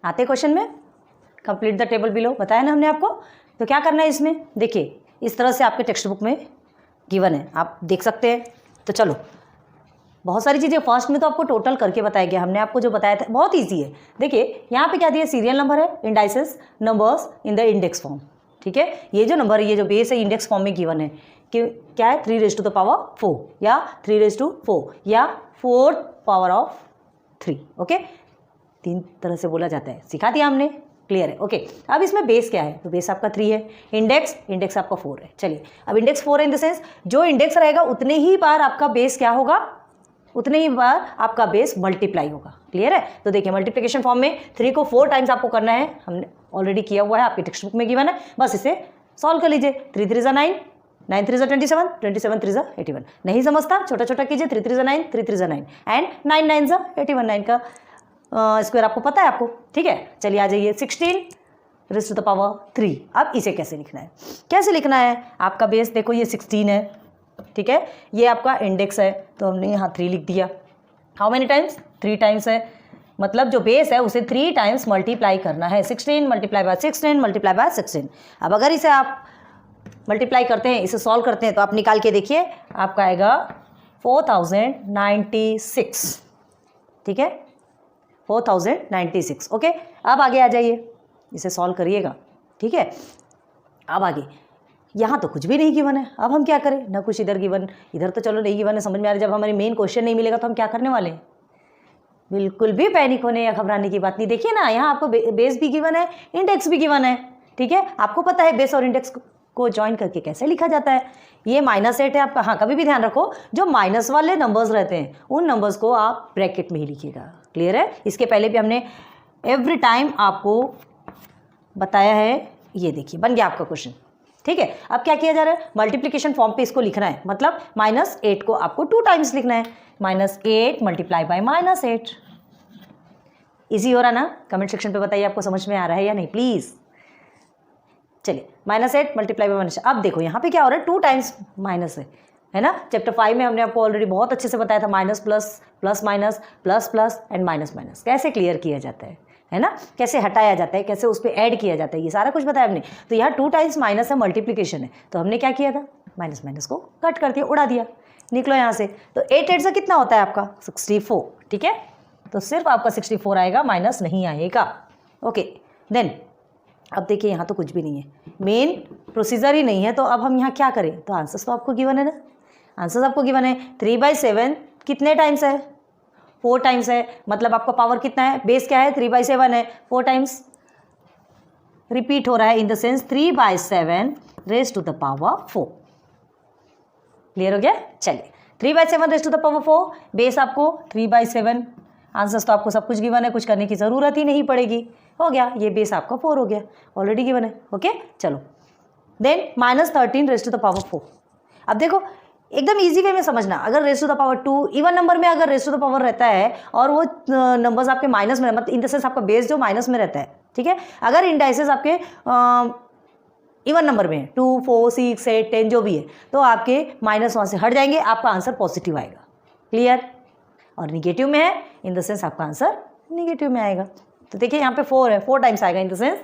आते क्वेश्चन में, complete the table below बताया ना हमने आपको। तो क्या करना है इसमें, देखिए इस तरह से आपके टेक्स्ट बुक में गिवन है, आप देख सकते हैं। तो चलो बहुत सारी चीज़ें फर्स्ट में तो आपको टोटल करके बताया गया, हमने आपको जो बताया था बहुत ईजी है। देखिए यहाँ पे क्या दिया, सीरियल नंबर है, indices numbers in the index form. ठीक है, ये जो नंबर है, ये जो बेस है इंडेक्स फॉर्म में गिवन है कि क्या है 3⁴ या 3⁴ या 4 पावर ऑफ 3। ओके, 3 तरह से बोला जाता है, सिखा दिया हमने, क्लियर है। ओके, अब इसमें बेस क्या है, तो बेस आपका 3 है, इंडेक्स आपका 4 है। चलिए अब इंडेक्स 4 है इन द सेंस जो इंडेक्स रहेगा उतने ही बार आपका बेस क्या होगा, उतने ही बार आपका बेस मल्टीप्लाई होगा। क्लियर है। तो देखिए मल्टीप्लिकेशन फॉर्म में 3 को 4 टाइम्स आपको करना है, हमने ऑलरेडी किया हुआ है, आपकी टेक्स्ट बुक में गिवन है, बस इसे सॉल्व कर लीजिए। 3 3 = 9, 9 3 = 27, 27 3 = 81। नहीं समझता छोटा छोटा कीजिए, 3 3 = 9, 3 3 = 9 एंड 9 9 = 81। 9 का स्क्वायर आपको पता है आपको, ठीक है। चलिए आ जाइए 16⁻³ अब इसे कैसे लिखना है, कैसे लिखना है, आपका बेस देखो ये 16 है, ठीक है, ये आपका इंडेक्स है, तो हमने यहाँ 3 लिख दिया। हाउ मेनी टाइम्स, 3 टाइम्स है, मतलब जो बेस है उसे 3 टाइम्स मल्टीप्लाई करना है। 16 × 16 × 16। अब अगर इसे आप मल्टीप्लाई करते हैं, इसे सॉल्व करते हैं, तो आप निकाल के देखिए, आपका आएगा 4096। ठीक है, 4096। ओके, अब आगे आ जाइए, इसे सॉल्व करिएगा। ठीक है, अब आगे यहाँ तो कुछ भी नहीं गिवन है, अब हम क्या करें, ना कुछ इधर गिवन, इधर तो चलो नहीं गिवन है, समझ में आ रहा है। जब हमारी मेन क्वेश्चन नहीं मिलेगा तो हम क्या करने वाले हैं, बिल्कुल भी पैनिक होने या घबराने की बात नहीं। देखिए ना, यहाँ आपको बेस भी गिवन है, इंडेक्स भी गिवन है। ठीक है, आपको पता है बेस और इंडेक्स को ज्वाइन करके कैसे लिखा जाता है। ये -8 है आपका, हाँ कभी भी ध्यान रखो जो माइनस वाले नंबर्स रहते हैं उन नंबर्स को आप ब्रैकेट में ही लिखिएगा। क्लियर है, इसके पहले भी हमने एवरी टाइम आपको बताया है। ये देखिए बन गया आपका क्वेश्चन। ठीक है, अब क्या किया जा रहा है, मल्टीप्लिकेशन फॉर्म पे इसको लिखना है, मतलब -8 को आपको 2 टाइम्स लिखना है। -8 × -8। इजी हो रहा ना, कमेंट सेक्शन पे बताइए आपको समझ में आ रहा है या नहीं प्लीज। चलिए -8 × -8। अब देखो यहाँ पे क्या हो रहा है, 2 टाइम्स माइनस है ना। चैप्टर 5 में हमने आपको ऑलरेडी बहुत अच्छे से बताया था, minus plus, plus minus, plus plus and minus minus कैसे क्लियर किया जाता है ना, कैसे हटाया जाता है, कैसे उस पर ऐड किया जाता है, ये सारा कुछ बताया हमने। तो यहाँ 2 टाइम्स माइनस है, मल्टीप्लिकेशन है, तो हमने क्या किया था, माइनस माइनस को कट कर दिया, उड़ा दिया, निकलो यहाँ से। तो 8 8 से कितना होता है आपका 64। ठीक है, तो सिर्फ आपका 64 आएगा, माइनस नहीं आएगा। ओके देन अब देखिए यहाँ तो कुछ भी नहीं है, मेन प्रोसीजर ही नहीं है, तो अब हम यहाँ क्या करें। तो आंसर्स तो आपको गिवन है ना, आंसर्स आपको गिवन है। 3/7 कितने टाइम्स है, 4 टाइम्स है, मतलब आपका पावर कितना है, बेस क्या है 3/7 है, 4 टाइम्स रिपीट हो रहा है, in the sense 3/7 raise to the power 4। Clear हो गया। चलिए 3/7 raise to the power 4, base आपको 3/7, आंसर्स तो आपको सब कुछ गिवन है, कुछ करने की ज़रूरत ही नहीं पड़ेगी। हो गया, ये बेस आपका 4 हो गया, ऑलरेडी गिवन है। ओके चलो then -13 raise to the power 4। अब देखो एकदम इजी वे में समझना, अगर raise to the power 2 even number में अगर रेज़ टू द पावर रहता है और वो नंबर्स आपके माइनस में, मतलब इन द सेंस आपका बेस जो माइनस में रहता है, ठीक है, अगर इंडाइसेस आपके इवन नंबर में 2 4 6 8 10 जो भी है, तो आपके माइनस वहाँ से हट जाएंगे, आपका आंसर पॉजिटिव आएगा। क्लियर। और निगेटिव में है, इन द सेंस आपका आंसर निगेटिव में आएगा। तो देखिए यहाँ पे 4 है, 4 टाइम्स आएगा, इन द सेंस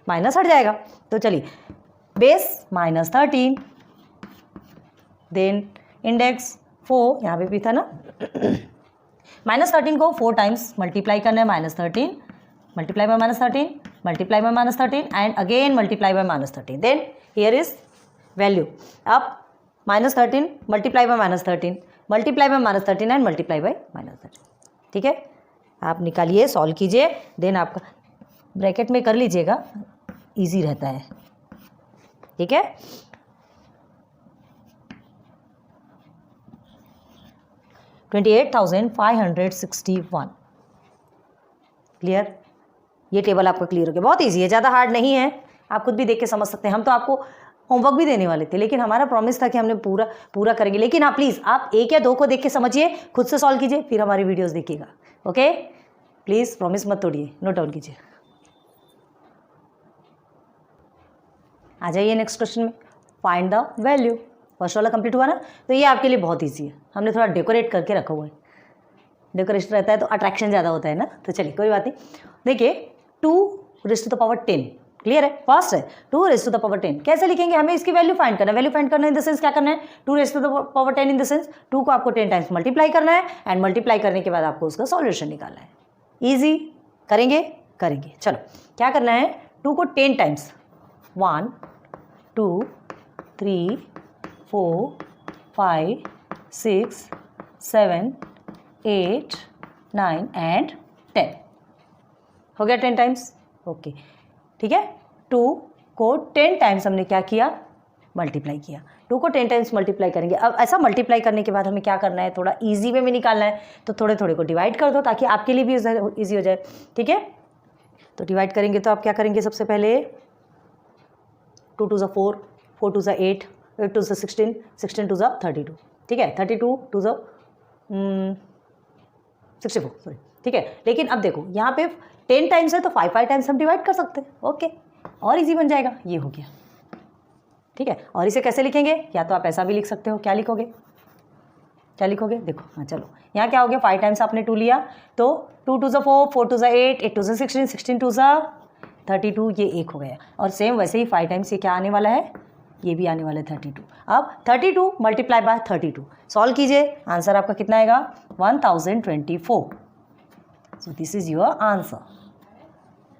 माइनस हट जाएगा। तो चलिए बेस -13 देन इंडेक्स 4, यहाँ पे भी था ना -13 को 4 टाइम्स मल्टीप्लाई करना है, -13 multiply by -13 multiply by -13 and again multiply by -13, then here is value. अब -13 multiply by -13 multiply by -13 and multiply by -13। ठीक है, आप निकालिए, सॉल्व कीजिए, देन आपका ब्रैकेट में कर लीजिएगा, इजी रहता है। ठीक है, 28,561। क्लियर, ये टेबल आपका क्लियर हो गया, बहुत इजी है, ज़्यादा हार्ड नहीं है, आप खुद भी देख के समझ सकते हैं। हम तो आपको होमवर्क भी देने वाले थे, लेकिन हमारा प्रॉमिस था कि हमने पूरा करेंगे। लेकिन हाँ प्लीज़ आप 1 या 2 को देख के समझिए, खुद से सॉल्व कीजिए, फिर हमारी वीडियोस देखिएगा। ओके प्लीज़ प्रॉमिस मत तोड़िए, नोट डाउन कीजिए। आ जाइए नेक्स्ट क्वेश्चन में, फाइंड द वैल्यू। फर्स्ट वाला कंप्लीट हुआ ना, तो ये आपके लिए बहुत ईजी है, हमने थोड़ा डेकोरेट करके रखा हुआ है, डेकोरेशन रहता है तो अट्रैक्शन ज़्यादा होता है ना। तो चलिए कोई बात नहीं, देखिए 2 raise to the power 10। Clear है, फास्ट है। 2 रेज़ टू द पावर 10 कैसे लिखेंगे, हमें इसकी वैल्यू फाइंड करना है। वैल्यू फाइंड करना इन द सेंस क्या करना है, 2 raise to the power 10 in the sense 2 को आपको 10 टाइम्स मल्टीप्लाई करना है एंड मल्टीप्लाई करने के बाद आपको उसका सॉल्यूशन निकालना है। ईजी, करेंगे करेंगे। चलो क्या करना है, 2 को 10 टाइम्स 1 2 3 4 5 6 7 8 9 एंड 10 हो गया 10 टाइम्स। ओके ठीक है, 2 को 10 टाइम्स हमने क्या किया, मल्टीप्लाई किया। 2 को 10 टाइम्स मल्टीप्लाई करेंगे। अब ऐसा मल्टीप्लाई करने के बाद हमें क्या करना है, थोड़ा इजी वे में निकालना है, तो थोड़े थोड़े को डिवाइड कर दो ताकि आपके लिए भी इजी हो जाए। ठीक है, तो डिवाइड करेंगे तो आप क्या करेंगे, सबसे पहले 2 2 4 4 2 8 8 2 16 16 2 32। ठीक है, 32 2 64 सॉरी। ठीक है, लेकिन अब देखो यहाँ पे 10 टाइम्स है तो 5 5 टाइम्स हम डिवाइड कर सकते हैं। ओके, और इजी बन जाएगा। ये हो गया। ठीक है, और इसे कैसे लिखेंगे, या तो आप ऐसा भी लिख सकते हो। क्या लिखोगे, क्या लिखोगे, देखो हाँ चलो यहाँ क्या हो गया, 5 टाइम्स आपने 2 लिया तो 2 2 4 4 2 8 8 2 16 16 2 32, ये 1 हो गया। और सेम वैसे ही 5 टाइम्स ये क्या आने वाला है, ये भी आने वाला है 32। अब 32 मल्टीप्लाई बाय 32 सॉल्व कीजिए, आंसर आपका कितना आएगा 1024। So this is your answer.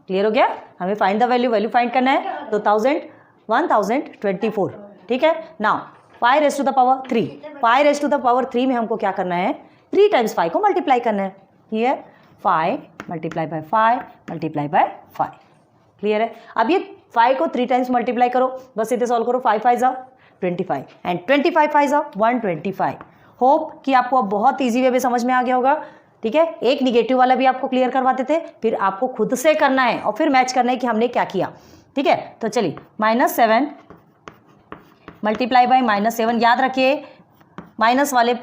Clear हो गया, हमें find the value, value find करना है तो 1024। ठीक है, now 5 raise to the power 3, 5 raise to the power 3 में हमको क्या करना है, 3 टाइम्स 5 को मल्टीप्लाई करना है। Here 5 multiply by 5 multiply by 5। Clear है, अब ये 5 को 3 टाइम्स मल्टीप्लाई करो, बस इधर सॉल्व करो। 5 5 जा 25 एंड 25 5 जा 125। होप कि आपको अब बहुत ईजी वे में समझ में आ गया होगा। ठीक है, एक निगेटिव वाला भी आपको क्लियर करवाते थे, फिर आपको खुद से करना है और फिर मैच करना है कि हमने क्या किया। ठीक है, तो चलिए -7 मल्टीप्लाई बाय -7। याद रखिए माइनस वाले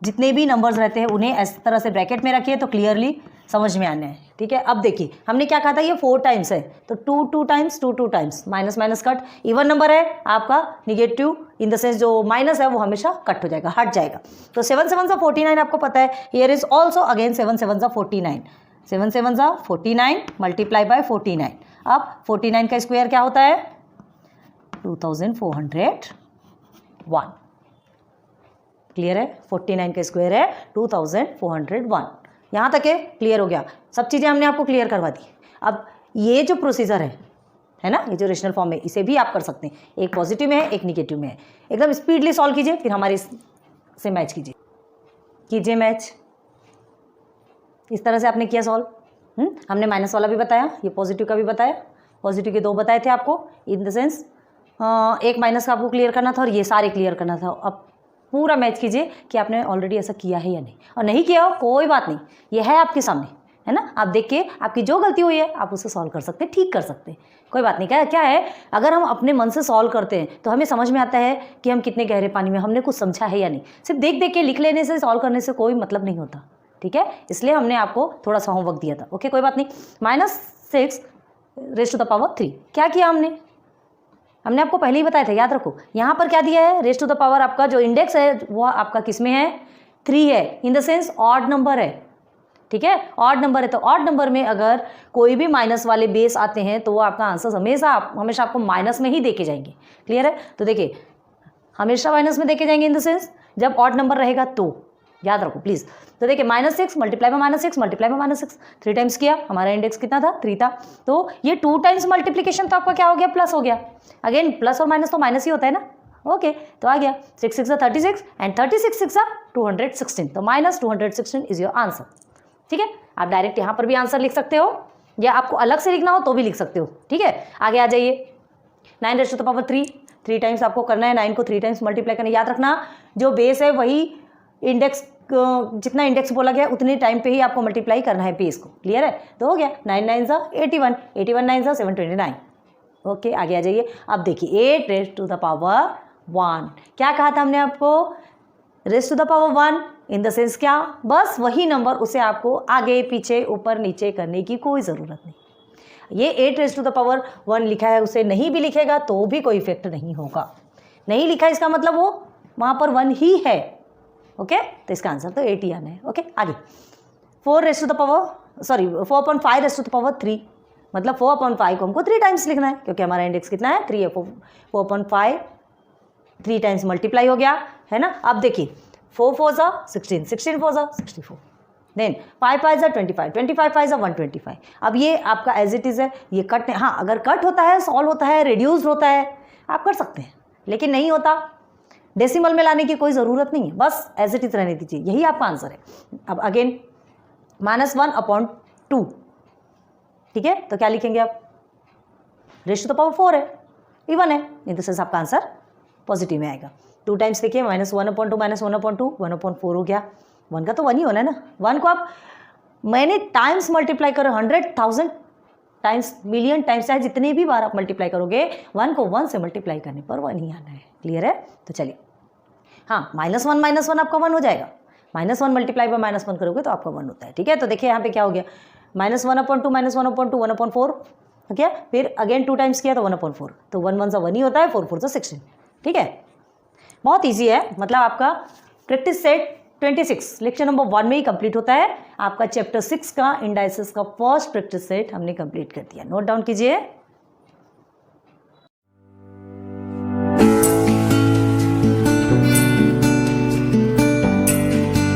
जितने भी नंबर्स रहते हैं उन्हें इस तरह से ब्रैकेट में रखिए तो क्लियरली समझ में आना है। ठीक है, अब देखिए हमने क्या कहा था, ये 4 टाइम्स है तो 2 2 times 2 2 times, minus minus cut. Even number है आपका, निगेटिव इन द सेंस जो माइनस है वो हमेशा कट हो जाएगा, हट जाएगा। तो 7 7 जा 49 आपको पता है। हियर इज ऑल्सो अगेन 7 7 जा 49, 7 7 जा 49 मल्टीप्लाई बाय 49। अब 49 का स्क्वायर क्या होता है, 2401। क्लियर है, 49 का स्क्वायर है 2401। यहाँ तक है, क्लियर हो गया। सब चीज़ें हमने आपको क्लियर करवा दी। अब ये जो प्रोसीजर है ना, ये जो रेशनल फॉर्म है, इसे भी आप कर सकते हैं। एक पॉजिटिव में है, एक निगेटिव में है। एकदम स्पीडली सॉल्व कीजिए, फिर हमारे से मैच कीजिए मैच। इस तरह से आपने किया सॉल्व। हमने माइनस वाला भी बताया, ये पॉजिटिव का भी बताया। पॉजिटिव के 2 बताए थे आपको, इन द सेंस एक माइनस का आपको क्लियर करना था और ये सारे क्लियर करना था। अब पूरा मैच कीजिए कि आपने ऑलरेडी ऐसा किया है या नहीं, और नहीं किया हो कोई बात नहीं, ये है आपके सामने, है ना। आप देख के आपकी जो गलती हुई है आप उसे सॉल्व कर सकते हैं, ठीक कर सकते हैं, कोई बात नहीं। क्या है, अगर हम अपने मन से सॉल्व करते हैं तो हमें समझ में आता है कि हम कितने गहरे पानी में, हमने कुछ समझा है या नहीं। सिर्फ देख देख के लिख लेने से, सॉल्व करने से कोई मतलब नहीं होता। ठीक है, इसलिए हमने आपको थोड़ा सा होमवर्क दिया था। ओके, कोई बात नहीं। -6 रेज़ टू द पावर 3 क्या किया हमने आपको पहले ही बताया था, याद रखो। यहाँ पर क्या दिया है, रेज़ टू द पावर आपका जो इंडेक्स है वो आपका किस में है, 3 है, in the sense odd number है। ठीक है, ऑड नंबर है तो ऑड नंबर में अगर कोई भी माइनस वाले बेस आते हैं तो वो आपका आंसर हमेशा आपको माइनस में ही देके जाएंगे। क्लियर है, तो देखिए हमेशा माइनस में देके जाएंगे इन द सेंस जब ऑड नंबर रहेगा तो, याद रखो प्लीज़। तो देखिए -6 multiply by -6 multiply by -6, 3 times किया, हमारा इंडेक्स कितना था, 3 था। तो ये 2 टाइम्स मल्टीप्लिकेशन तो आपका क्या हो गया, प्लस हो गया। अगेन प्लस और माइनस तो माइनस ही होता है ना। ओके, तो आ गया 6 6 36 एंड 36 6 216, तो -216 इज योर आंसर। ठीक है, आप डायरेक्ट यहाँ पर भी आंसर लिख सकते हो या आपको अलग से लिखना हो तो भी लिख सकते हो। ठीक है, आगे आ जाइए। 9 raise to the power 3 times आपको करना है, 9 को 3 टाइम्स मल्टीप्लाई करना है। याद रखना जो बेस है वही इंडेक्स, जितना इंडेक्स बोला गया उतने टाइम पे ही आपको मल्टीप्लाई करना है बेस को। क्लियर है, तो हो गया 9 9 जा 81, 81 9 जा 729। ओके, आगे आ जाइए। अब देखिए 8 रेज़ टू द पावर 1 क्या कहा था हमने आपको, raise to the power 1 in the sense क्या, बस वही नंबर, उसे आपको आगे पीछे ऊपर नीचे करने की कोई ज़रूरत नहीं। ये 8 रेज़ टू द पावर 1 लिखा है, उसे नहीं भी लिखेगा तो भी कोई इफेक्ट नहीं होगा। नहीं लिखा इसका मतलब वो वहाँ पर 1 ही है। ओके, तो इसका आंसर तो 8 ही आना है। ओके, आगे 4 raise to the power 4.5 raise to the power 3 मतलब 4/5 को हमको 3 टाइम्स लिखना है, क्योंकि हमारा इंडेक्स कितना है 3 है। 4/5 3 टाइम्स मल्टीप्लाई हो गया है ना। अब देखिए 4 4 जा 16, 16 4 जा 64, देन 5 5 जा 25, 25 5 जा 125। अब ये आपका एज इट इज़ है, ये कट नहीं, हाँ अगर कट होता है, सॉल्व होता है, रिड्यूस होता है, आप कर सकते हैं, लेकिन नहीं होता, डेसिमल में लाने की कोई ज़रूरत नहीं है, बस एज इट इज़ रहने दीजिए, यही आपका आंसर है। अब अगेन -1/2, ठीक है, तो क्या लिखेंगे आप, रेशियो तो पावर 4 है, इवन है, इन द सेंस आपका आंसर पॉजिटिव में आएगा। 2 टाइम्स देखिए -1/2 -1/2 1/4 हो गया, 1 का तो 1 ही होना है ना। 1 को आप मैंने टाइम्स मल्टीप्लाई करो, 100,000 टाइम्स, मिलियन टाइम्स, चाहे जितने भी बार आप मल्टीप्लाई करोगे, 1 को 1 से मल्टीप्लाई करने पर 1 ही आना है। क्लियर है? तो चलिए, हाँ -1 आपका 1 हो जाएगा, -1 मल्टीप्लाई बाय -1 करोगे तो आपका 1 होता है। ठीक है, तो देखिए यहाँ पे क्या हो गया, -1/2 -1/2 1/4 हो गया, फिर अगेन 2 टाइम्स किया तो 1/4, तो 1 1 सा 1 ही होता है, 4 4 सा 16। ठीक है, बहुत ईजी है, मतलब आपका प्रैक्टिस सेट 26 लेक्चर नंबर 1 में ही कंप्लीट होता है। आपका चैप्टर 6 का इंडाइसिस का फर्स्ट प्रैक्टिस सेट हमने कंप्लीट कर दिया, नोट डाउन कीजिए।